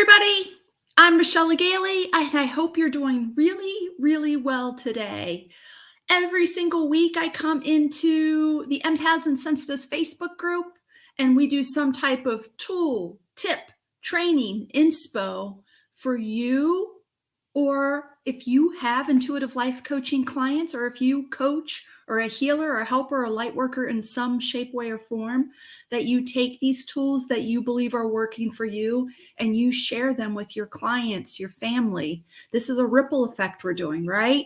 everybody. I'm Michelle Legaly, and I hope you're doing really, really well today. Every single week, I come into the Empaths and Sensitives Facebook group, and we do some type of tool, tip, training, inspo for you, or if you have intuitive life coaching clients, or if you coach or a healer or a helper or a light worker in some shape, way, or form, that you take these tools that you believe are working for you and you share them with your clients, your family. This is a ripple effect we're doing, right?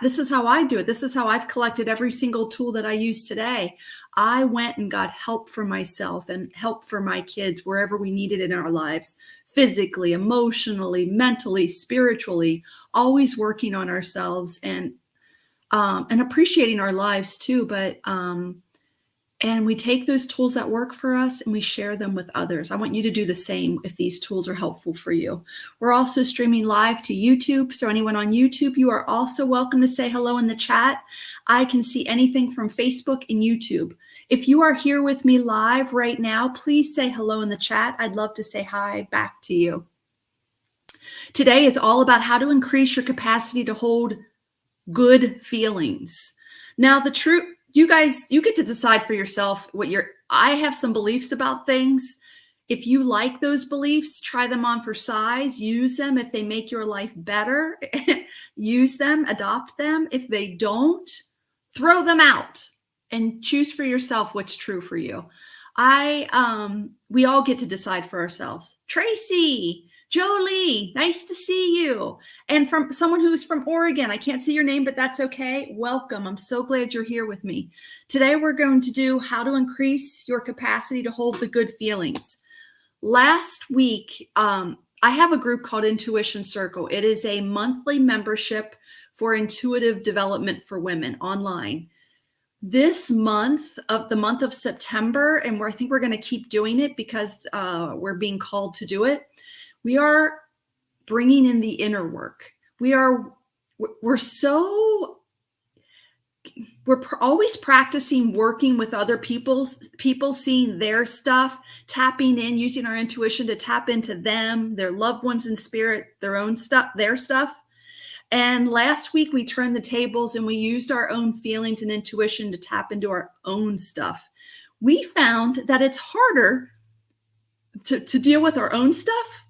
This is how I do it. This is how I've collected every single tool that I use today. I went and got help for myself and help for my kids wherever we needed it in our lives, physically, emotionally, mentally, spiritually, always working on ourselves and appreciating our lives too. But and we take those tools that work for us and we share them with others. I want you to do the same if these tools are helpful for you. We're also streaming live to YouTube. So anyone on YouTube, you are also welcome to say hello in the chat. I can see anything from Facebook and YouTube. If you are here with me live right now, please say hello in the chat. I'd love to say hi back to you. Today is all about how to increase your capacity to hold good feelings. Now, the truth, you guys, you get to decide for yourself I have some beliefs about things. If you like those beliefs, try them on for size, use them. If they make your life better, use them, adopt them. If they don't, throw them out and choose for yourself what's true for you. We all get to decide for ourselves. Tracy, Jolie, nice to see you. And from someone who's from Oregon, I can't see your name, but that's okay. Welcome. I'm so glad you're here with me. Today, we're going to do how to increase your capacity to hold the good feelings. Last week, I have a group called Intuition Circle. It is a monthly membership for intuitive development for women online. This month, the month of September, and I think we're going to keep doing it because we're being called to do it. We are bringing in the inner work. We're always practicing working with other people, seeing their stuff, tapping in, using our intuition to tap into them, their loved ones in spirit, their own stuff, their stuff. And last week we turned the tables and we used our own feelings and intuition to tap into our own stuff. We found that it's harder to deal with our own stuff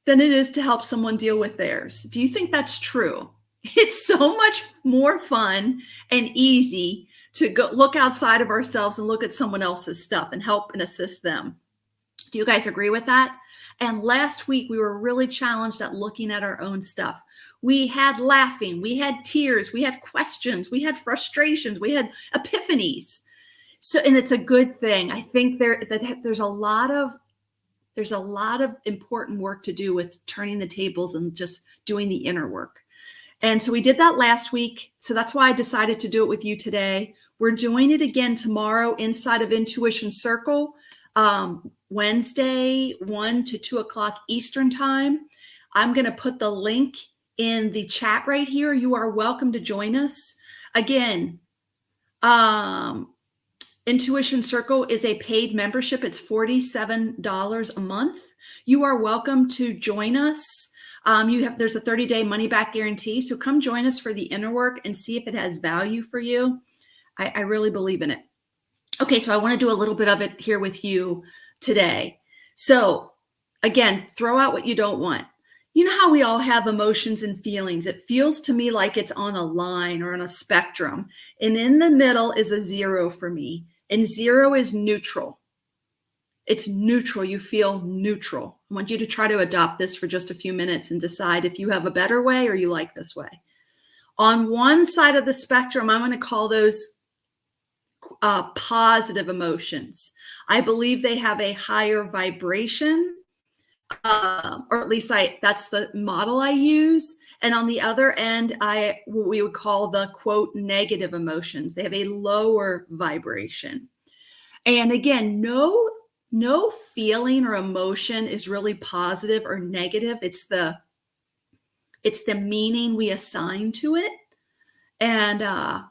than it is to help someone deal with theirs. Do you think that's true? It's so much more fun and easy to go look outside of ourselves and look at someone else's stuff and help and assist them. Do you guys agree with that? And last week, we were really challenged at looking at our own stuff. We had laughing, we had tears, we had questions, we had frustrations, we had epiphanies. So, and it's a good thing. I think there's a lot of important work to do with turning the tables and just doing the inner work. And so we did that last week. So that's why I decided to do it with you today. We're doing it again tomorrow inside of Intuition Circle, Wednesday, 1 to 2 o'clock Eastern time. I'm going to put the link in the chat right here. You are welcome to join us. Again, Intuition Circle is a paid membership. It's $47 a month. You are welcome to join us. There's a 30-day money-back guarantee. So come join us for the inner work and see if it has value for you. I really believe in it. Okay, so I want to do a little bit of it here with you today. So again, throw out what you don't want. You know how we all have emotions and feelings. It feels to me like it's on a line or on a spectrum. And in the middle is a 0 for me. And 0 is neutral. It's neutral. You feel neutral. I want you to try to adopt this for just a few minutes and decide if you have a better way or you like this way. On one side of the spectrum, I'm going to call those positive emotions. I believe they have a higher vibration, or at least that's the model I use. And on the other end, what we would call the quote negative emotions. They have a lower vibration. And again, no feeling or emotion is really positive or negative. It's the meaning we assign to it. And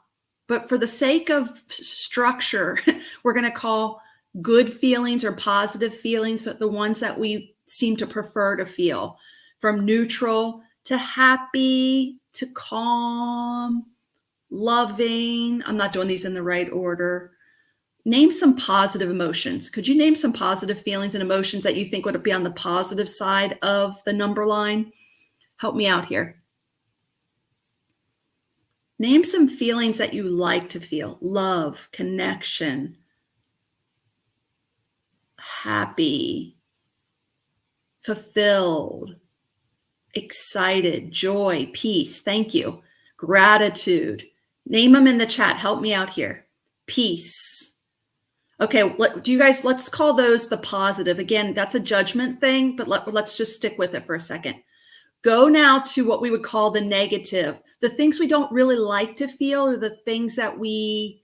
but for the sake of structure, we're going to call good feelings or positive feelings the ones that we seem to prefer to feel, from neutral to happy to calm, loving. I'm not doing these in the right order. Name some positive emotions. Could you name some positive feelings and emotions that you think would be on the positive side of the number line? Help me out here. Name some feelings that you like to feel. Love, connection, happy, fulfilled, excited, joy, peace. Thank you. Gratitude. Name them in the chat. Help me out here. Peace. Okay, let's call those the positive. Again, that's a judgment thing, but let's just stick with it for a second. Go now to what we would call the negative. The things we don't really like to feel, or the things that we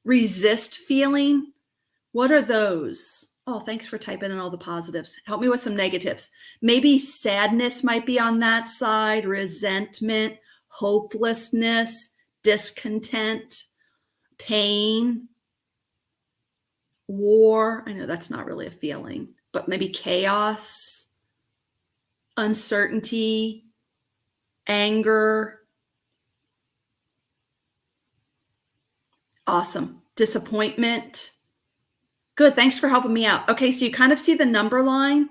resist feeling. What are those? Oh, thanks for typing in all the positives. Help me with some negatives. Maybe sadness might be on that side, resentment, hopelessness, discontent, pain, war. I know that's not really a feeling, but maybe chaos, uncertainty, anger. Awesome. Disappointment. Good. Thanks for helping me out. Okay, so you kind of see the number line.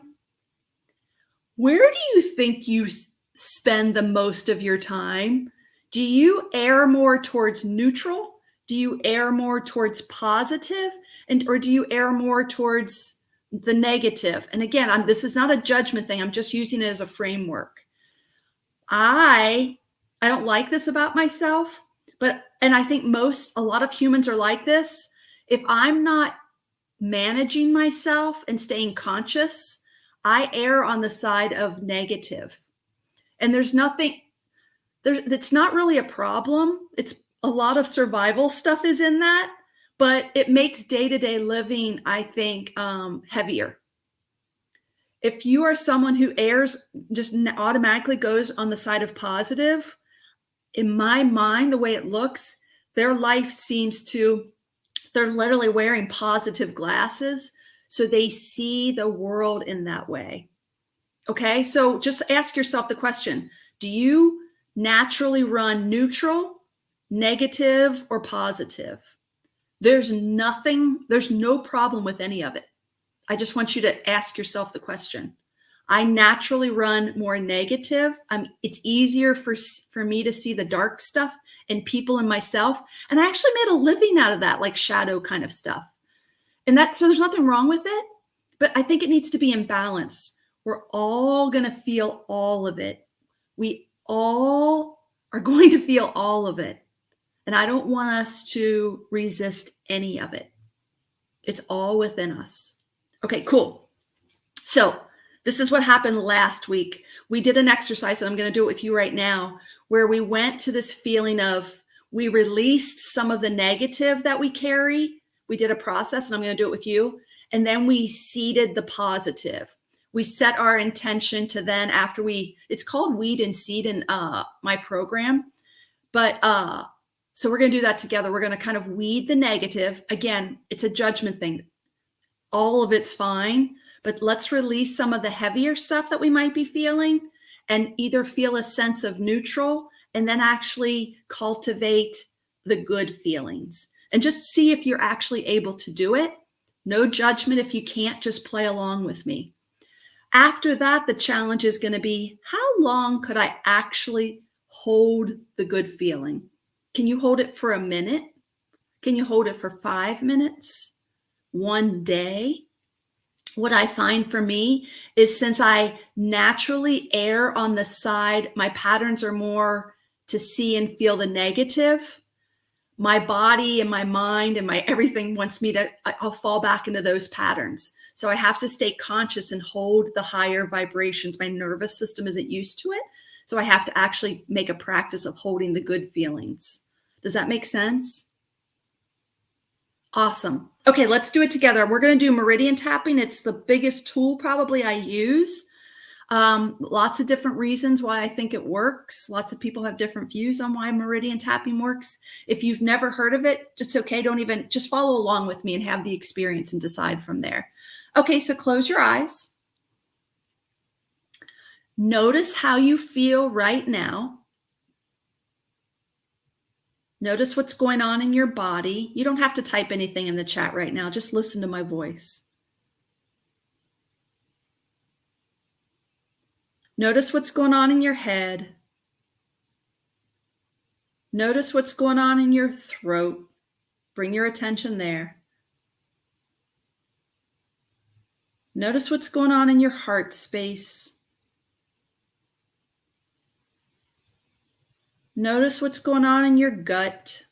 Where do you think you spend the most of your time? Do you err more towards neutral? Do you err more towards positive? Or do you err more towards the negative? And again, this is not a judgment thing. I'm just using it as a framework. I don't like this about myself, and I think a lot of humans are like this. If I'm not managing myself and staying conscious, I err on the side of negative. And it's not really a problem. It's a lot of survival stuff is in that, but it makes day-to-day living, I think, heavier. If you are someone who errs, just automatically goes on the side of positive, in my mind, the way it looks, their life they're literally wearing positive glasses, so they see the world in that way. Okay, so just ask yourself the question, do you naturally run neutral, negative, or positive? There's no problem with any of it. I just want you to ask yourself the question. I naturally run more negative. It's easier for me to see the dark stuff in people and myself. And I actually made a living out of that, like shadow kind of stuff. So there's nothing wrong with it, but I think it needs to be in balance. We're all going to feel all of it. We all are going to feel all of it. And I don't want us to resist any of it. It's all within us. Okay, cool. So this is what happened last week. We did an exercise, and I'm going to do it with you right now, where we went to this feeling of, we released some of the negative that we carry. We did a process, and I'm going to do it with you. And then we seeded the positive. We set our intention to then, it's called weed and seed in my program. But so we're going to do that together. We're going to kind of weed the negative. Again, it's a judgment thing. All of it's fine, but let's release some of the heavier stuff that we might be feeling and either feel a sense of neutral and then actually cultivate the good feelings and just see if you're actually able to do it. No judgment. If you can't, just play along with me. After that, the challenge is going to be, how long could I actually hold the good feeling? Can you hold it for a minute? Can you hold it for 5 minutes? 1 day? What I find for me is, since I naturally err on the side, my patterns are more to see and feel the negative. My body and my mind and my everything wants me to, I'll fall back into those patterns. So I have to stay conscious and hold the higher vibrations. My nervous system isn't used to it. So I have to actually make a practice of holding the good feelings. Does that make sense? Awesome. Okay, let's do it together. We're going to do Meridian Tapping. It's the biggest tool probably I use. Lots of different reasons why I think it works. Lots of people have different views on why Meridian Tapping works. If you've never heard of it, it's okay. Just follow along with me and have the experience and decide from there. Okay, so close your eyes. Notice how you feel right now. Notice what's going on in your body. You don't have to type anything in the chat right now. Just listen to my voice. Notice what's going on in your head. Notice what's going on in your throat. Bring your attention there. Notice what's going on in your heart space. Notice what's going on in your gut.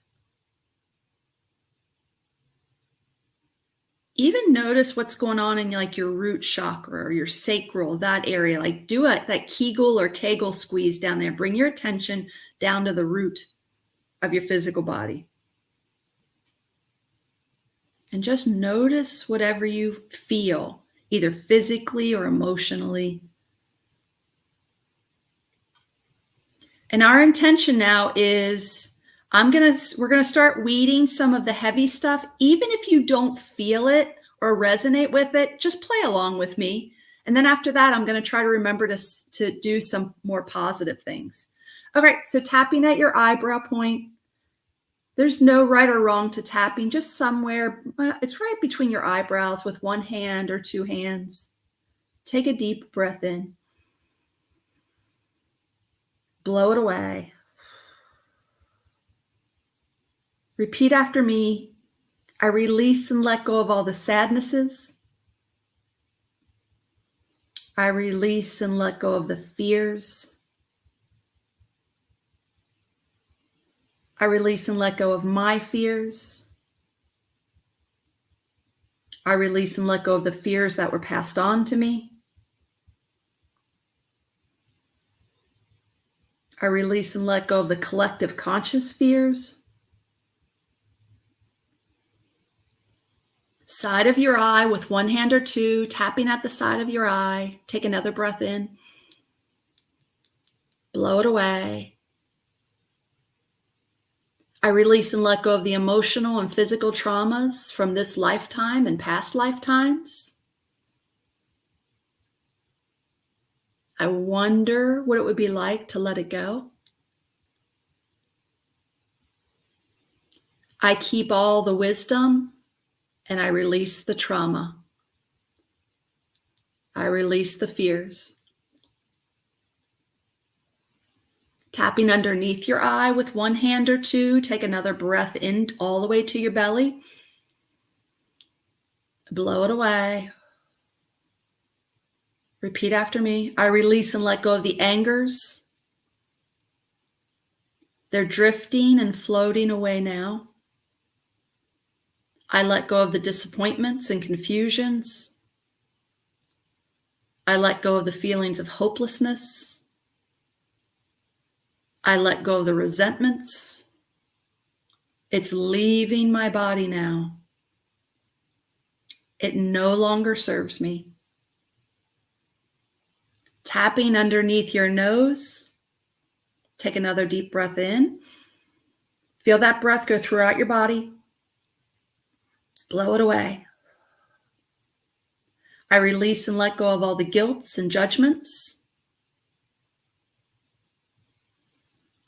Even notice what's going on in like your root chakra or your sacral, that area. Like do that Kegel or Kegel squeeze down there. Bring your attention down to the root of your physical body. And just notice whatever you feel, either physically or emotionally. And our intention now is we're going to start weeding some of the heavy stuff. Even if you don't feel it or resonate with it, just play along with me. And then after that, I'm going to try to remember to do some more positive things. Okay, so tapping at your eyebrow point. There's no right or wrong to tapping, just somewhere. It's right between your eyebrows with one hand or two hands. Take a deep breath in. Blow it away. Repeat after me. I release and let go of all the sadnesses. I release and let go of the fears. I release and let go of my fears. I release and let go of the fears that were passed on to me. I release and let go of the collective conscious fears. Side of your eye with one hand or two, tapping at the side of your eye. Take another breath in. Blow it away. I release and let go of the emotional and physical traumas from this lifetime and past lifetimes. I wonder what it would be like to let it go. I keep all the wisdom and I release the trauma. I release the fears. Tapping underneath your eye with one hand or two, take another breath in all the way to your belly. Blow it away. Repeat after me. I release and let go of the angers. They're drifting and floating away now. I let go of the disappointments and confusions. I let go of the feelings of hopelessness. I let go of the resentments. It's leaving my body now. It no longer serves me. Tapping underneath your nose. Take another deep breath in. Feel that breath go throughout your body. Blow it away. I release and let go of all the guilts and judgments.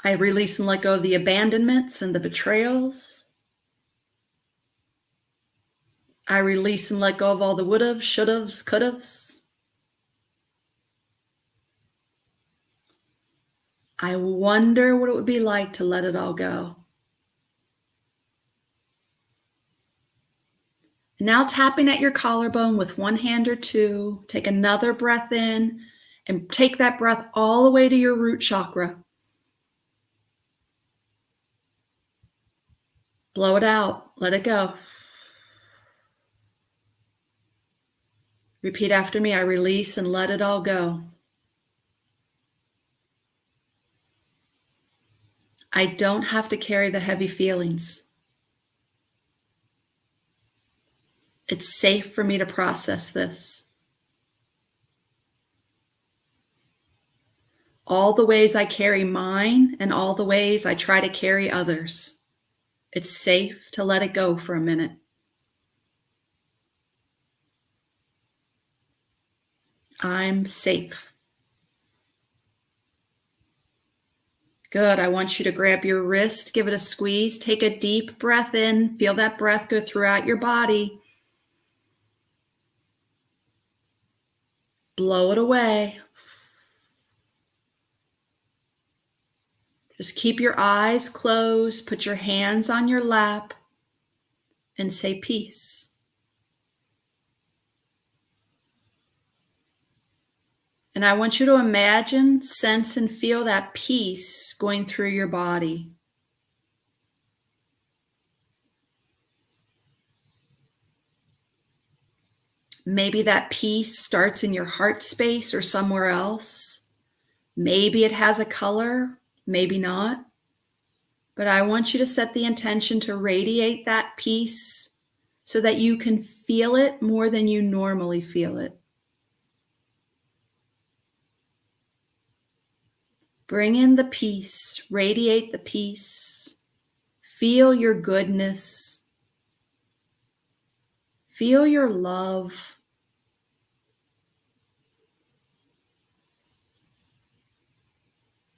I release and let go of the abandonments and the betrayals. I release and let go of all the would've, should'ves, could'ves. I wonder what it would be like to let it all go. Now tapping at your collarbone with one hand or two, take another breath in and take that breath all the way to your root chakra. Blow it out. Let it go. Repeat after me. I release and let it all go. I don't have to carry the heavy feelings. It's safe for me to process this. All the ways I carry mine and all the ways I try to carry others. It's safe to let it go for a minute. I'm safe. Good. I want you to grab your wrist, give it a squeeze, take a deep breath in, feel that breath go throughout your body. Blow it away. Just keep your eyes closed, put your hands on your lap, and say peace. And I want you to imagine, sense, and feel that peace going through your body. Maybe that peace starts in your heart space or somewhere else. Maybe it has a color, maybe not. But I want you to set the intention to radiate that peace so that you can feel it more than you normally feel it. Bring in the peace, radiate the peace. Feel your goodness. Feel your love.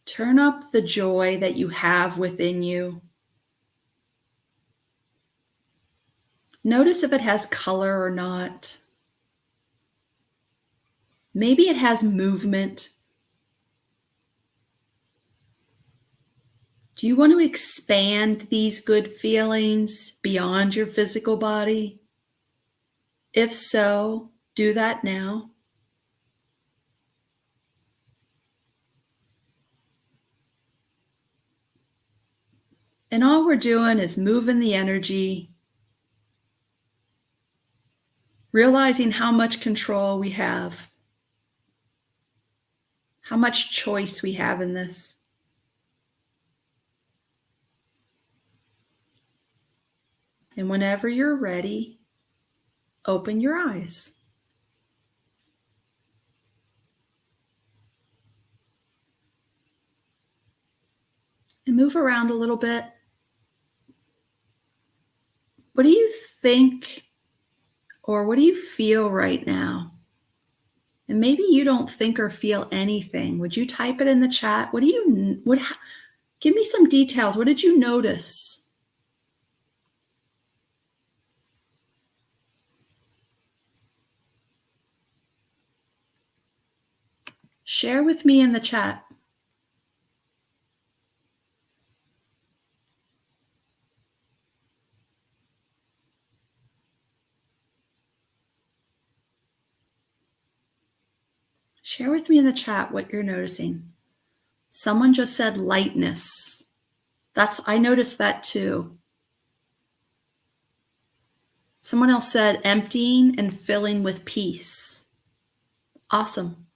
Turn up the joy that you have within you. Notice if it has color or not. Maybe it has movement. Do you want to expand these good feelings beyond your physical body? If so, do that now. And all we're doing is moving the energy, realizing how much control we have, how much choice we have in this. And whenever you're ready, open your eyes. And move around a little bit. What do you think or what do you feel right now? And maybe you don't think or feel anything. Would you type it in the chat? Give me some details. What did you notice? Share with me in the chat. Share with me in the chat what you're noticing. Someone just said lightness. I noticed that too. Someone else said emptying and filling with peace. Awesome.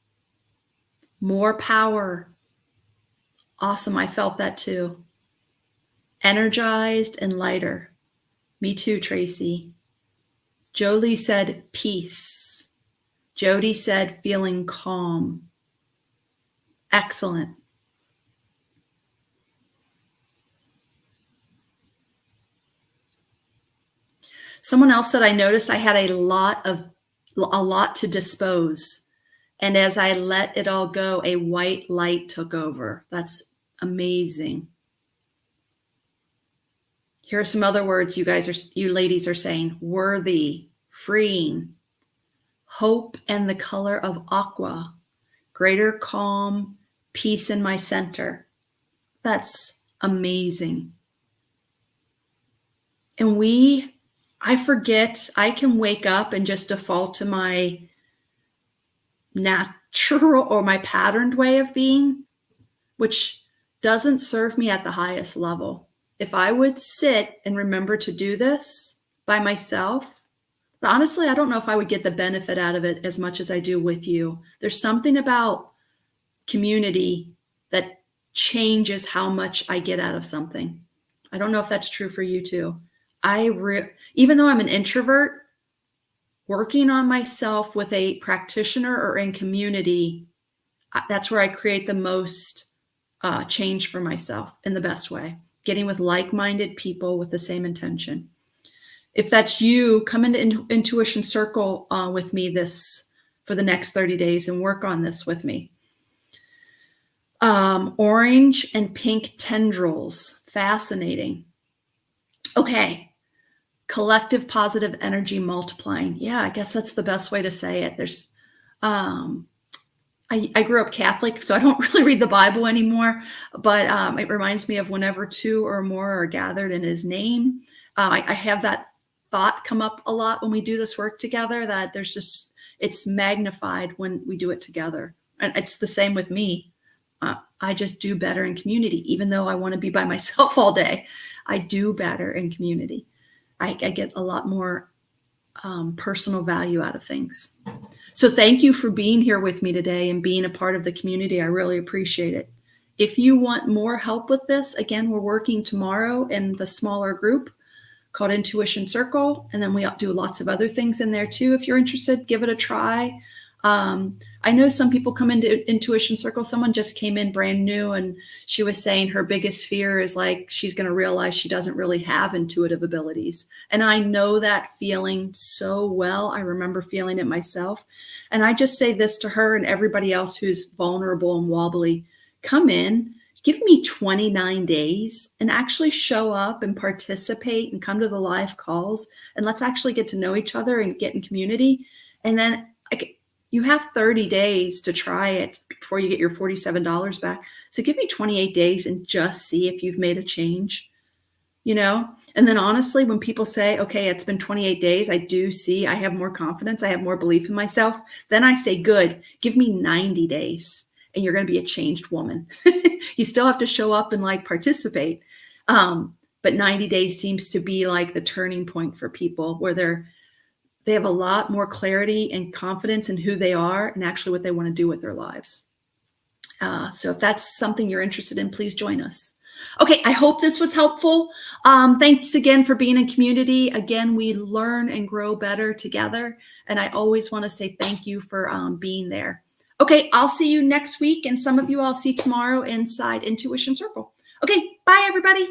More power. Awesome. I felt that too. Energized and lighter. Me too, Tracy. Jolie said peace. Jody said feeling calm. Excellent. Someone else said, I noticed I had a lot to dispose. And as I let it all go, a white light took over. That's amazing. Here are some other words you ladies are saying. Worthy, freeing, hope and the color of aqua, greater calm, peace in my center. That's amazing. And I forget, I can wake up and just default to my natural or my patterned way of being, which doesn't serve me at the highest level. If I would sit and remember to do this by myself, but honestly, I don't know if I would get the benefit out of it as much as I do with you. There's something about community that changes how much I get out of something. I don't know if that's true for you too. Even though I'm an introvert, working on myself with a practitioner or in community, that's where I create the most change for myself in the best way. Getting with like-minded people with the same intention. If that's you, come into Intuition Circle with me for the next 30 days and work on this with me. Orange and pink tendrils. Fascinating. Okay. Collective positive energy multiplying. Yeah, I guess that's the best way to say it. Um, I grew up Catholic, so I don't really read the Bible anymore, but it reminds me of whenever two or more are gathered in his name. I have that thought come up a lot when we do this work together, that it's magnified when we do it together. And it's the same with me. I just do better in community, even though I want to be by myself all day. I do better in community. I get a lot more personal value out of things. So thank you for being here with me today and being a part of the community. I really appreciate it. If you want more help with this, again, we're working tomorrow in the smaller group called Intuition Circle. And then we do lots of other things in there too. If you're interested, give it a try. I know some people come into Intuition Circle. Someone just came in brand new and she was saying her biggest fear is like she's going to realize she doesn't really have intuitive abilities. And I know that feeling so well. I remember feeling it myself. And I just say this to her and everybody else who's vulnerable and wobbly: come in, give me 29 days and actually show up and participate and come to the live calls. And let's actually get to know each other and get in community. And then you have 30 days to try it before you get your $47 back. So give me 28 days and just see if you've made a change, you know? And then honestly, when people say, okay, it's been 28 days, I have more confidence, I have more belief in myself. Then I say, good, give me 90 days and you're going to be a changed woman. You still have to show up and like participate. But 90 days seems to be like the turning point for people where they have a lot more clarity and confidence in who they are and actually what they want to do with their lives. So if that's something you're interested in, please join us. Okay, I hope this was helpful. Thanks again for being in community. Again, we learn and grow better together. And I always want to say thank you for being there. Okay, I'll see you next week. And some of you I'll see tomorrow inside Intuition Circle. Okay, bye everybody.